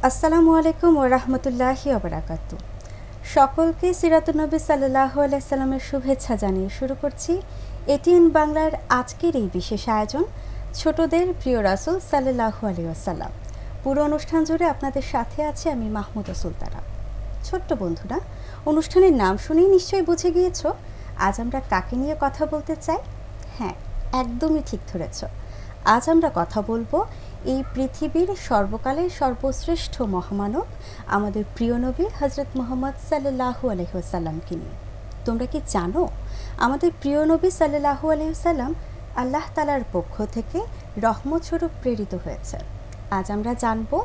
আসসালামু আলাইকুম ওয়া রাহমাতুল্লাহি ওয়া বারাকাতুহু। সকলকে সিরাতুন নবী সাল্লাল্লাহু আলাইহি সাল্লামের শুভেচ্ছা জানিয়ে শুরু করছি এটিএন বাংলার আজকের এই বিশেষ আয়োজন ছোটদের প্রিয় রাসূল সাল্লাল্লাহু আলাইহি ওয়াসাল্লাম। পুরো অনুষ্ঠান জুড়ে আপনাদের সাথে আছে আমি মাহমুদা সুলতানা। ছোট্ট বন্ধুরা, অনুষ্ঠানের নাম শুনেই নিশ্চয়ই বুঝে গিয়েছো আজ আমরা কাকে নিয়ে কথা বলতে চাই। হ্যাঁ, একদমই ঠিক ধরেছ। আজ আমরা কথা বলবো এই পৃথিবীর সর্বকালের সর্বশ্রেষ্ঠ মহামানব আমাদের প্রিয় নবী হযরত মুহাম্মদ সাল্লাল্লাহু আলাইহি ওয়াসাল্লামকে নিয়ে। তোমরা কি জানো আমাদের প্রিয় নবী সাল্লাল্লাহু আলাইহি ওয়াসাল্লাম আল্লাহ তাআলার পক্ষ থেকে রহমত স্বরূপ প্রেরিত হয়েছে। আজ আমরা জানবো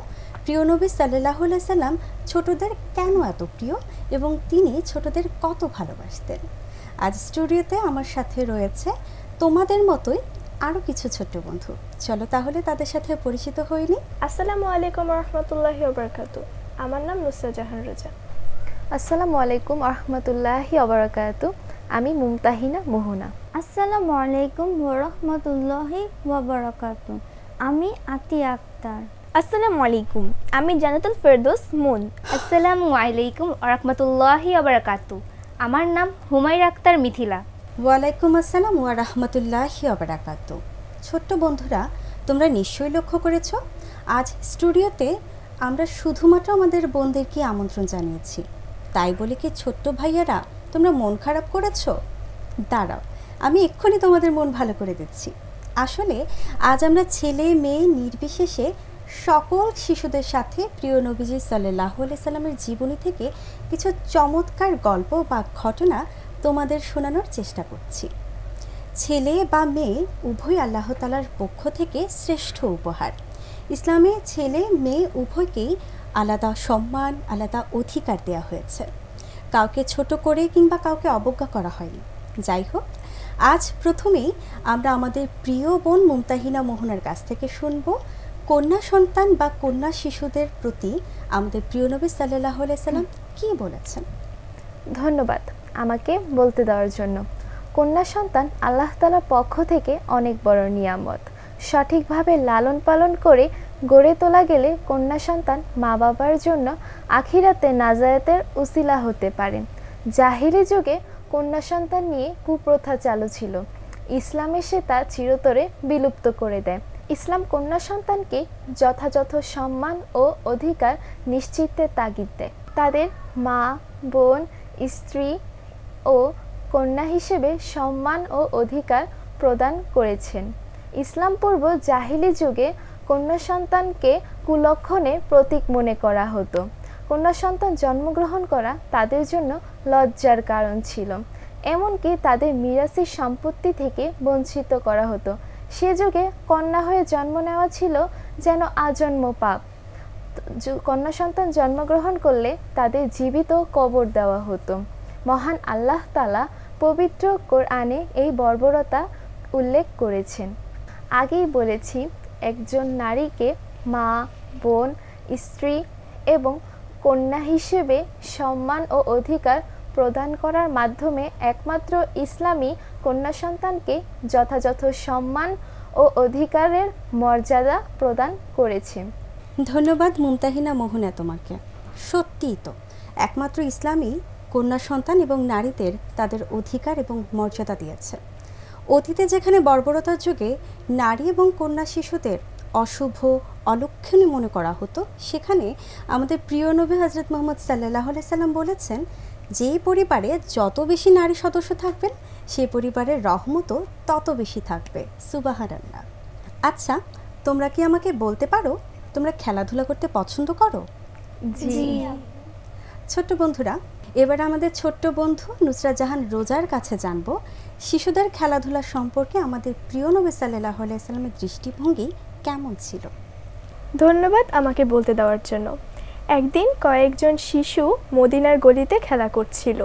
প্রিয় নবী সাল্লাল্লাহু আলাইহি ওয়াসাল্লাম ছোটদের কেন এত প্রিয় এবং তিনি ছোটদের কত ভালোবাসতেন। আজ স্টুডিওতে আমার সাথে রয়েছে তোমাদের মতোই আরও কিছু ছোট্ট বন্ধু। চলো তাহলে তাদের সাথে পরিচিত হয়ে নিই। আসসালামু আলাইকুম রহমতুল্লাহি ওবরাকাতু। আমার নাম নুসরাত জাহান রাজা। আসসালামু আলাইকুম রহমতুল্লাহি ওবরাকাতু। আমি মুমতাহিনা মোহনা। আসসালামু আলাইকুম রহমতুল্লাহি ওবরাকাতু। আমি আতিয়া আক্তার। আসসালামু আলাইকুম, আমি জান্নাতুল ফেরদৌস মুন। আসসালামু আলাইকুম রহমতুল্লাহি ওবরাকাতু। আমার নাম হুমায়রা আক্তার মিথিলা। ওয়ালাইকুম আসসালাম ওয়া রাহমাতুল্লাহি ওয়া বারাকাতুহু। ছোট্ট বন্ধুরা, তোমরা নিশ্চয়ই লক্ষ্য করেছ আজ স্টুডিওতে আমরা শুধুমাত্র আমাদের বোনদেরকে আমন্ত্রণ জানিয়েছি। তাই বলে কি ছোট্ট ভাইয়ারা তোমরা মন খারাপ করেছো? দাঁড়াও, আমি এক্ষুনি তোমাদের মন ভালো করে দিচ্ছি। আসলে আজ আমরা ছেলে মেয়ে নির্বিশেষে সকল শিশুদের সাথে প্রিয় নবীজি সাল্লাল্লাহু আলাইহি সাল্লামের জীবনী থেকে কিছু চমৎকার গল্প বা ঘটনা তোমাদের শোনানোর চেষ্টা করছি। ছেলে বা মেয়ে উভয় আল্লাহ তাআলার পক্ষ থেকে শ্রেষ্ঠ উপহার। ইসলামে ছেলে মেয়ে উভয়কেই আলাদা সম্মান, আলাদা অধিকার দেওয়া হয়েছে। কাউকে ছোট করে কিংবা কাউকে অবজ্ঞা করা হয়নি। যাই হোক, আজ প্রথমেই আমরা আমাদের প্রিয় বোন মুমতাহিনা মোহনার কাছ থেকে শুনবো কন্যা সন্তান বা কন্যা শিশুদের প্রতি আমাদের প্রিয় নবী সাল্লাল্লাহু আলাইহি সাল্লাম কী বলেছেন। ধন্যবাদ আমাকে বলতে দেওয়ার জন্য। কন্যা সন্তান আল্লাহ তাআলার পক্ষ থেকে অনেক বড় নিয়ামত। সঠিকভাবে লালন পালন করে গড়ে তোলা গেলে কন্যা সন্তান মা বাবার জন্য আখিরাতে নাজায়াতের উসিলা হতে পারে। জাহিলি যুগে কন্যা সন্তান নিয়ে কুপ্রথা চালু ছিল। ইসলাম এসে তা চিরতরে বিলুপ্ত করে দেয়। ইসলাম কন্যা সন্তানকে যথাযথ সম্মান ও অধিকার নিশ্চিতের তাগিদ দেয়। তাদের মা, বোন, স্ত্রী ও কন্যা হিসেবে সম্মান ও অধিকার প্রদান করেছেন। ইসলাম পূর্ব জাহিলি যুগে কন্যা সন্তানকে কুলক্ষণের প্রতীক মনে করা হতো। কন্যা সন্তান জন্মগ্রহণ করা তাদের জন্য লজ্জার কারণ ছিল। এমনকি তাদের মিরাসি সম্পত্তি থেকে বঞ্চিত করা হতো। সে যুগে কন্যা হয়ে জন্ম নেওয়া ছিল যেন আজন্ম পাপ। কন্যা সন্তান জন্মগ্রহণ করলে তাদের জীবিত কবর দেওয়া হতো। মহান আল্লাহ তাআলা পবিত্র কোরআনে এই বর্বরতা উল্লেখ করেছেন। আগেই বলেছি, একজন নারীকে মা, বোন, স্ত্রী এবং কন্যা হিসেবে সম্মান ও অধিকার প্রদান করার মাধ্যমে একমাত্র ইসলামই কন্যা সন্তানকে যথাযথ সম্মান ও অধিকারের মর্যাদা প্রদান করেছে। ধন্যবাদ মুমতাহিনা মোহনা তোমাকে। সত্যিই তো একমাত্র ইসলামই কন্যা সন্তান এবং নারীদের তাদের অধিকার এবং মর্যাদা দিয়েছে। অতীতে যেখানে বর্বরতার যুগে নারী এবং কন্যা শিশুদের অশুভ, অলক্ষণীয় মনে করা হতো, সেখানে আমাদের প্রিয় নবী হযরত মুহাম্মদ সাল্লাল্লাহু আলাইহি সাল্লাম বলেছেন, যেই পরিবারে যত বেশি নারী সদস্য থাকবেন সেই পরিবারের রহমতও তত বেশি থাকবে। সুবহানাল্লাহ। আচ্ছা, তোমরা কি আমাকে বলতে পারো তোমরা খেলাধুলা করতে পছন্দ করো? জি। ছোট্ট বন্ধুরা, এবার আমাদের ছোট্ট বন্ধু নুসরাত জাহান রোজার কাছে জানবো শিশুদের খেলাধুলা সম্পর্কে আমাদের প্রিয় নবী সাল্লাল্লাহু আলাইহি সাল্লামের দৃষ্টিভঙ্গি কেমন ছিল। ধন্যবাদ আমাকে বলতে দেওয়ার জন্য। একদিন কয়েকজন শিশু মদিনার গলিতে খেলা করছিল।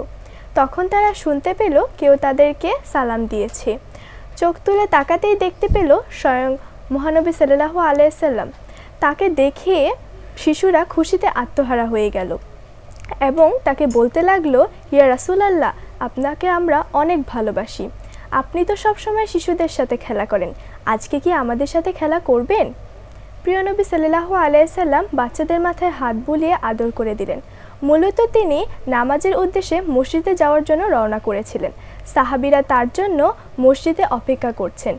তখন তারা শুনতে পেল কেউ তাদেরকে সালাম দিয়েছে। চোখ তুলে তাকাতেই দেখতে পেল স্বয়ং মহানবী সাল্লাল্লাহু আলাইহি সাল্লাম। তাকে দেখে শিশুরা খুশিতে আত্মহারা হয়ে গেল এবং তাকে বলতে লাগলো, ইয়া রাসূলুল্লাহ, আপনাকে আমরা অনেক ভালোবাসি। আপনি তো সবসময় শিশুদের সাথে খেলা করেন, আজকে কি আমাদের সাথে খেলা করবেন? প্রিয় নবী সাল্লাল্লাহু আলাইহি সাল্লাম বাচ্চাদের মাথায় হাত বুলিয়ে আদর করে দিলেন। মূলত তিনি নামাজের উদ্দেশ্যে মসজিদে যাওয়ার জন্য রওনা করেছিলেন। সাহাবীরা তার জন্য মসজিদে অপেক্ষা করছেন,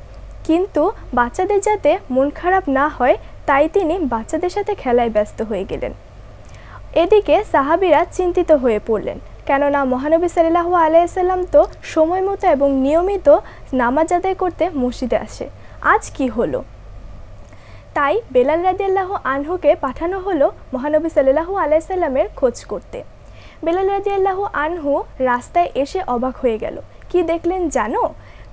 কিন্তু বাচ্চাদের যাতে মন খারাপ না হয় তাই তিনি বাচ্চাদের সাথে খেলায় ব্যস্ত হয়ে গেলেন। এদিকে সাহাবীরা চিন্তিত হয়ে পড়লেন, কেননা মহানবী সাল্লাল্লাহু আলাইহি সাল্লাম তো সময় মতো এবং নিয়মিত নামাজ আদায় করতে মসজিদে আসে, আজ কি হলো? তাই বেলাল রাদিয়াল্লাহু আনহুকে পাঠানো হলো মহানবী সাল্লাল্লাহু আলাইহি সাল্লামের খোঁজ করতে। বেলাল রাদিয়াল্লাহু আনহু রাস্তায় এসে অবাক হয়ে গেল। কি দেখলেন জানো?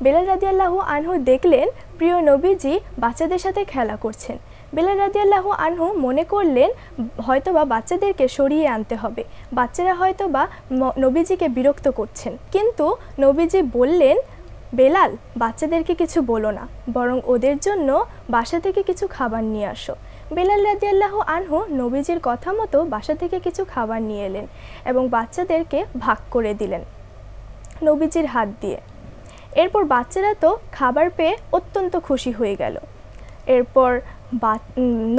বেলাল রাদিয়াল্লাহু আনহু দেখলেন প্রিয় নবীজি বাচ্চাদের সাথে খেলা করছেন। বেলাল রাদিয়াল্লাহু আনহু মনে করলেন হয়তোবা বাচ্চাদেরকে সরিয়ে আনতে হবে, বাচ্চারা হয়তোবা নবীজিকে বিরক্ত করছেন। কিন্তু নবীজি বললেন, বেলাল, বাচ্চাদেরকে কিছু বলো না, বরং ওদের জন্য বাসা থেকে কিছু খাবার নিয়ে আসো। বেলাল রাদিয়াল্লাহু আনহু নবীজির কথা মতো বাসা থেকে কিছু খাবার নিয়ে এলেন এবং বাচ্চাদেরকে ভাগ করে দিলেন নবীজির হাত দিয়ে। এরপর বাচ্চারা তো খাবার পেয়ে অত্যন্ত খুশি হয়ে গেল। এরপর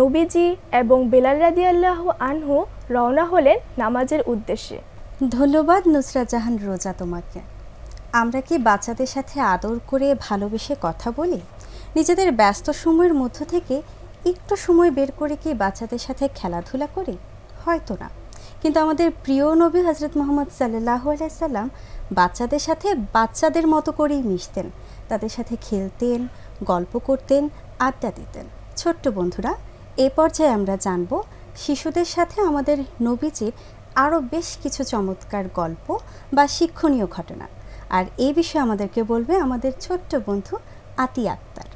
নবীজি এবং বেলাল রাদিয়াল্লাহু আনহু রওনা হলেন নামাজের উদ্দেশ্যে। ধন্যবাদ নুসরাত জাহান রোজা তোমাকে। আমরা কি বাচ্চাদের সাথে আদর করে ভালোবেসে কথা বলি? নিজেদের ব্যস্ত সময়ের মধ্য থেকে একটু সময় বের করে কি বাচ্চাদের সাথে খেলাধুলা করি? হয়তো না, কিন্তু আমাদের প্রিয় নবী হযরত মুহাম্মদ সাল্লাল্লাহু আলাইহি সাল্লাম বাচ্চাদের সাথে বাচ্চাদের মতো করেই মিশতেন, তাদের সাথে খেলতেন, গল্প করতেন, আড্ডা দিতেন। ছোট্ট বন্ধুরা, এ পর্যায়ে আমরা জানব শিশুদের সাথে আমাদের নবীজির আরও বেশ কিছু চমৎকার গল্প বা শিক্ষণীয় ঘটনা। আর এই বিষয়ে আমাদেরকে বলবে আমাদের ছোট্ট বন্ধু আতিয়া আক্তার।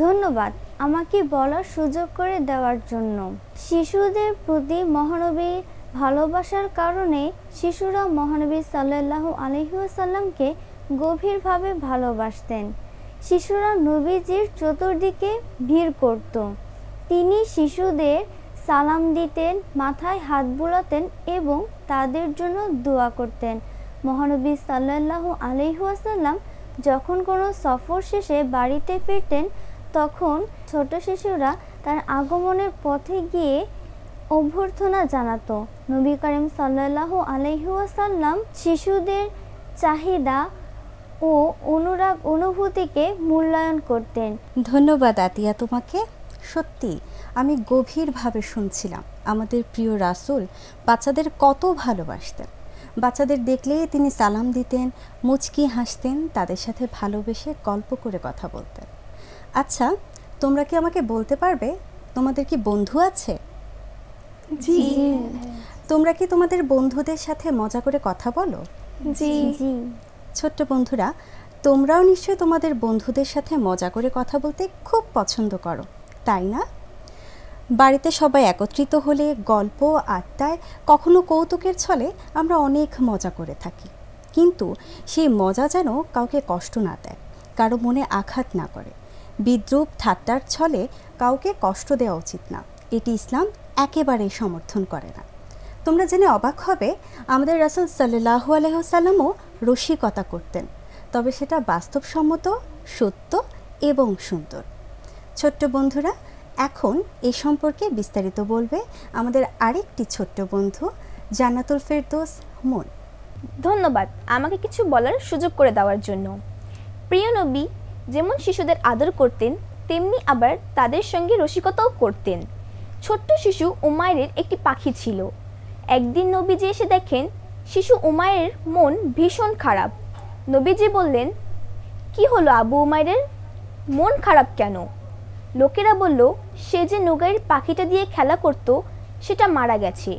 ধন্যবাদ আমাকে বলার সুযোগ করে দেওয়ার জন্য। শিশুদের প্রতি মহানবীর ভালোবাসার কারণে শিশুরা মহানবী সাল্লাল্লাহু আলাইহি ওয়াসাল্লামকে গভীরভাবে ভালোবাসতেন। শিশুরা নবীজির চতুর্দিকে ভিড় করত। তিনি শিশুদের সালাম দিতেন, মাথায় হাত বুলাতেন এবং তাদের জন্য দোয়া করতেন। মহানবী সাল্লাল্লাহু আলাইহি ওয়াসাল্লাম যখন কোনো সফর শেষে বাড়িতে ফিরতেন, তখন ছোট শিশুরা তার আগমনের পথে গিয়ে অভ্যর্থনা জানাতো। নবী করিম সাল্লাল্লাহু আলাইহি ওয়াসাল্লাম শিশুদের চাহিদা ও অনুরাগ অনুভূতিকে মূল্যায়ন করতেন। ধন্যবাদ আতিয়া তোমাকে। সত্যি আমি গভীরভাবে শুনছিলাম আমাদের প্রিয় রাসূল বাচ্চাদের কত ভালোবাসতেন। বাচ্চাদের দেখলেই তিনি সালাম দিতেন, মুচকি হাসতেন, তাদের সাথে ভালোবেসে গল্প করে কথা বলতেন। আচ্ছা, তোমরা কি আমাকে বলতে পারবে তোমাদের কি বন্ধু আছে? জি। তোমরা কি তোমাদের বন্ধুদের সাথে মজা করে কথা বলো? জি। ছোট্ট বন্ধুরা, তোমরাও নিশ্চয়ই তোমাদের বন্ধুদের সাথে মজা করে কথা বলতে খুব পছন্দ করো, তাই না? বাড়িতে সবাই একত্রিত হলে গল্প আড্ডায় কখনো কৌতুকের ছলে আমরা অনেক মজা করে থাকি, কিন্তু সেই মজা যেন কাউকে কষ্ট না দেয়, কারো মনে আঘাত না করে। বিদ্রূপ ঠাট্টার ছলে কাউকে কষ্ট দেওয়া উচিত না, এটি ইসলাম একেবারেই সমর্থন করে না। তোমরা জেনে অবাক হবে আমাদের রাসূল সাল্লাল্লাহু আলাইহি ওয়াসাল্লামও রসিকতা করতেন, তবে সেটা বাস্তবসম্মত, সত্য এবং সুন্দর। ছোট্ট বন্ধুরা, এখন এ সম্পর্কে বিস্তারিত বলবে আমাদের আরেকটি ছোট্ট বন্ধু জান্নাতুল ফেরদৌস মন। ধন্যবাদ আমাকে কিছু বলার সুযোগ করে দেওয়ার জন্য। প্রিয় নবী যেমন শিশুদের আদর করতেন, তেমনি আবার তাদের সঙ্গে রসিকতাও করতেন। ছোট্ট শিশু উমাইরের একটি পাখি ছিল। একদিন নবীজি এসে দেখেন শিশু উমাইরের মন ভীষণ খারাপ। নবীজি বললেন, কি হলো আবু উমাইরের, মন খারাপ কেন? লোকেরা বলল, সে যে নুগাইর পাখিটা দিয়ে খেলা করত সেটা মারা গেছে।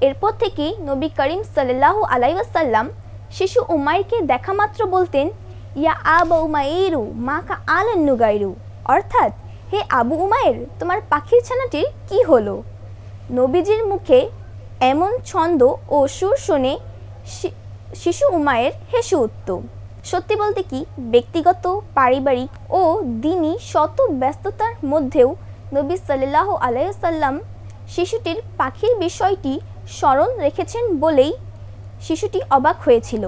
এরপর থেকেই নবী করিম সাল্লাল্লাহু আলাইহি ওয়াসাল্লাম শিশু উমাইরকে দেখা মাত্র বলতেন, ইয়া আবু উমাইরু মাকা আলান নুগাইরু, অর্থাৎ হে আবু উমাইর, তোমার পাখির ছানাটির কি হলো? নবীজির মুখে এমন ছন্দ ও সুর শুনে শিশু উমাইর হেসে উঠত। সত্যি বলতে কি, ব্যক্তিগত, পারিবারিক ও দিনী শত ব্যস্ততার মধ্যেও নবী সাল্লাল্লাহু আলাইহি ওয়াসাল্লাম শিশুটির পাখির বিষয়টি স্মরণ রেখেছেন বলেই শিশুটি অবাক হয়েছিল।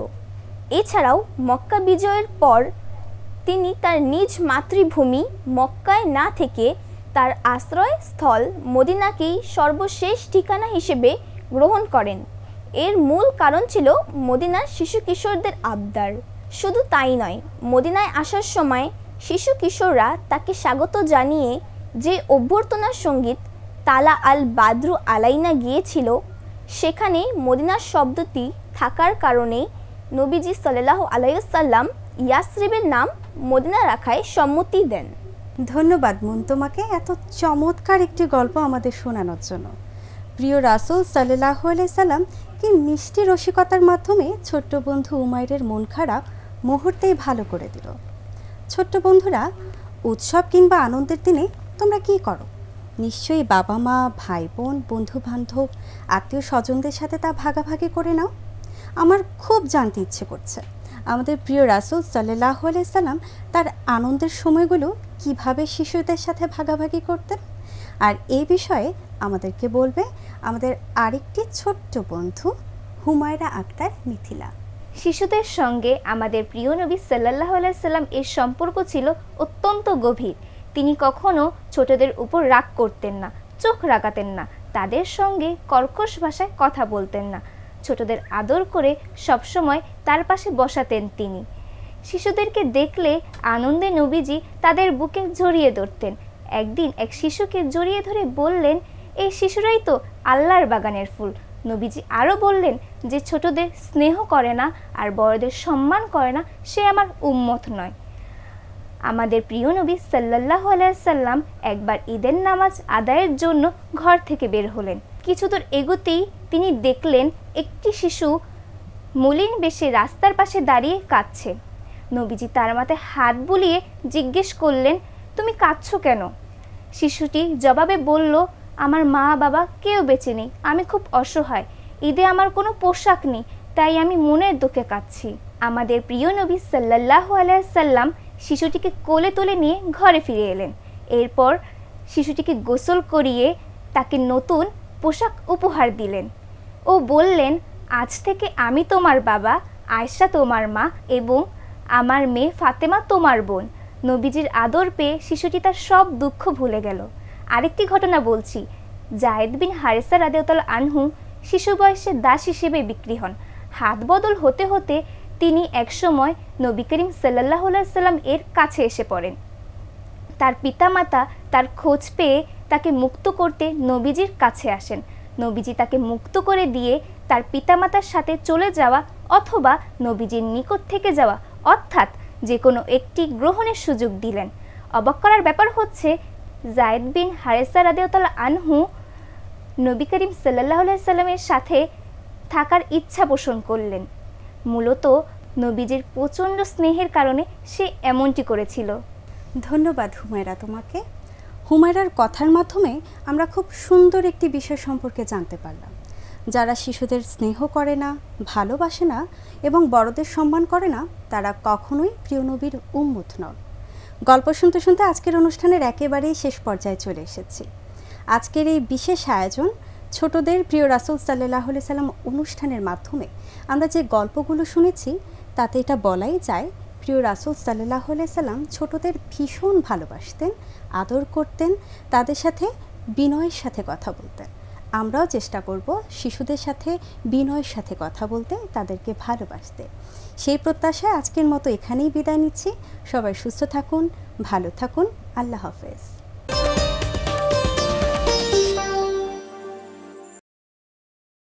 এছাড়াও মক্কা বিজয়ের পর তিনি তার নিজ মাতৃভূমি মক্কায় না থেকে তার আশ্রয়স্থল মদিনাকেই সর্বশেষ ঠিকানা হিসেবে গ্রহণ করেন। এর মূল কারণ ছিল মদিনার শিশু কিশোরদের আবদার। শুধু তাই নয়, মদিনায় আসার সময় শিশু কিশোররা তাকে স্বাগত জানিয়ে যে অভ্যর্থনার সঙ্গীত তালা আল বাদরু আলাইনা গিয়েছিল, সেখানে মদিনার শব্দটি থাকার কারণে নবীজি সাল্লাল্লাহু আলাইহি ওয়াসাল্লাম ইয়াসরিবের নাম মদিনা রাখায় সম্মতি দেন। ধন্যবাদ মন তোমাকে এত চমৎকার একটি গল্প আমাদের শোনানোর জন্য। প্রিয় রাসূল সাল্লাল্লাহু আলাইহি সাল্লাম কি মিষ্টি রসিকতার মাধ্যমে ছোট্ট বন্ধু উমাইরের মন খারাপ মুহূর্তেই ভালো করে দিল। ছোট্ট বন্ধুরা, উৎসব কিংবা আনন্দের দিনে তোমরা কি করো? নিশ্চয়ই বাবা মা, ভাই বোন, বন্ধু বান্ধব, আত্মীয় স্বজনদের সাথে তা ভাগাভাগি করে নাও। আমার খুব জানতে ইচ্ছে করছে আমাদের প্রিয় রাসূল সাল্লাল্লাহু আলাইহি সাল্লাম তার আনন্দের সময়গুলো কিভাবে শিশুদের সাথে ভাগাভাগি করতেন। আর এই বিষয়ে আমাদেরকে বলবে আমাদের আরেকটি ছোট্ট বন্ধু হুমায়রা আক্তার মিথিলা। শিশুদের সঙ্গে আমাদের প্রিয় নবী সাল্লাল্লাহু আলাইহি সাল্লাম এর সম্পর্ক ছিল অত্যন্ত গভীর। তিনি কখনো ছোটদের উপর রাগ করতেন না, চোখ রাগাতেন না, তাদের সঙ্গে কর্কশ ভাষায় কথা বলতেন না। ছোটদের আদর করে সবসময় তার পাশে বসাতেন তিনি। শিশুদেরকে দেখলে আনন্দে নবীজি তাদের বুকে জড়িয়ে ধরতেন। একদিন এক শিশুকে জড়িয়ে ধরে বললেন, এই শিশুরাই তো আল্লাহর বাগানের ফুল। নবীজি আরও বললেন, যে ছোটদের স্নেহ করে না আর বড়দের সম্মান করে না, সে আমার উম্মত নয়। আমাদের প্রিয় নবী সাল্লাল্লাহু আলাইহি সাল্লাম একবার ঈদের নামাজ আদায়ের জন্য ঘর থেকে বের হলেন। কিছু দূর এগোতেই তিনি দেখলেন একটি শিশু মলিন বেশে রাস্তার পাশে দাঁড়িয়ে কাঁদছে। নবীজি তার মাথায় হাত বুলিয়ে জিজ্ঞেস করলেন, তুমি কাঁদছো কেন? শিশুটি জবাবে বলল, আমার মা বাবা কেউ বেঁচে নেই, আমি খুব অসহায়, ঈদে আমার কোনো পোশাক নেই, তাই আমি মনের দুঃখে কাঁদছি। আমাদের প্রিয় নবী সাল্লাল্লাহু আলাইহি সাল্লাম শিশুটিকে কোলে তুলে নিয়ে ঘরে ফিরে এলেন। এরপর শিশুটিকে গোসল করিয়ে তাকে নতুন পোশাক উপহার দিলেন ও বললেন, আজ থেকে আমি তোমার বাবা, আয়েশা তোমার মা এবং আমার মেয়ে ফাতেমা তোমার বোন। নবীজির আদর পেয়ে শিশুটি তার সব দুঃখ ভুলে গেল। আরেকটি ঘটনা বলছি। জায়েদ বিন হারেসা রাদিয়াল্লাহু আনহু শিশু বয়সে দাস হিসেবে বিক্রি হন। হাত বদল হতে হতে তিনি একসময় নবী করিম সাল্লাল্লাহু আলাইহি সাল্লাম এর কাছে এসে পড়েন। তার পিতামাতা তার খোঁজ পেয়ে তাকে মুক্ত করতে নবীজির কাছে আসেন। নবীজি তাকে মুক্ত করে দিয়ে তার পিতামাতার সাথে চলে যাওয়া অথবা নবীজির নিকট থেকে যাওয়া, অর্থাৎ যে কোনো একটি গ্রহণের সুযোগ দিলেন। অবাক করার ব্যাপার হচ্ছে, জায়েদ বিন হারেসা রাদিয়াল্লাহু আনহু নবী করিম সাল্লাল্লাহু আলাইহি সাল্লামের সাথে থাকার ইচ্ছা পোষণ করলেন। মূলত নবীজির প্রচণ্ড স্নেহের কারণে সে এমনটি করেছিল। ধন্যবাদ হুমায়রা তোমাকে। হুমায়রার কথার মাধ্যমে আমরা খুব সুন্দর একটি বিষয় সম্পর্কে জানতে পারলাম। যারা শিশুদের স্নেহ করে না, ভালোবাসে না এবং বড়দের সম্মান করে না, তারা কখনোই প্রিয় নবীর উম্মত নন। গল্প শুনতে শুনতে আজকের অনুষ্ঠানের একেবারেই শেষ পর্যায়ে চলে এসেছি। আজকের এই বিশেষ আয়োজন ছোটদের প্রিয় রাসূল সাল্লাল্লাহু আলাইহি সাল্লাম অনুষ্ঠানের মাধ্যমে আমরা যে গল্পগুলো শুনেছি, তাতে এটা বলাই যায় প্রিয় রাসূল সাল্লাল্লাহু আলাইহি সাল্লাম ছোটদের ভীষণ ভালোবাসতেন, আদর করতেন, তাদের সাথে বিনয়ের সাথে কথা বলতেন। আমরাও চেষ্টা করব শিশুদের সাথে বিনয়ের সাথে কথা বলতে, তাদেরকে ভালোবাসতে। সেই প্রত্যাশায় আজকের মতো এখানেই বিদায় নিচ্ছি। সবাই সুস্থ থাকুন, ভালো থাকুন। আল্লাহ হাফেজ।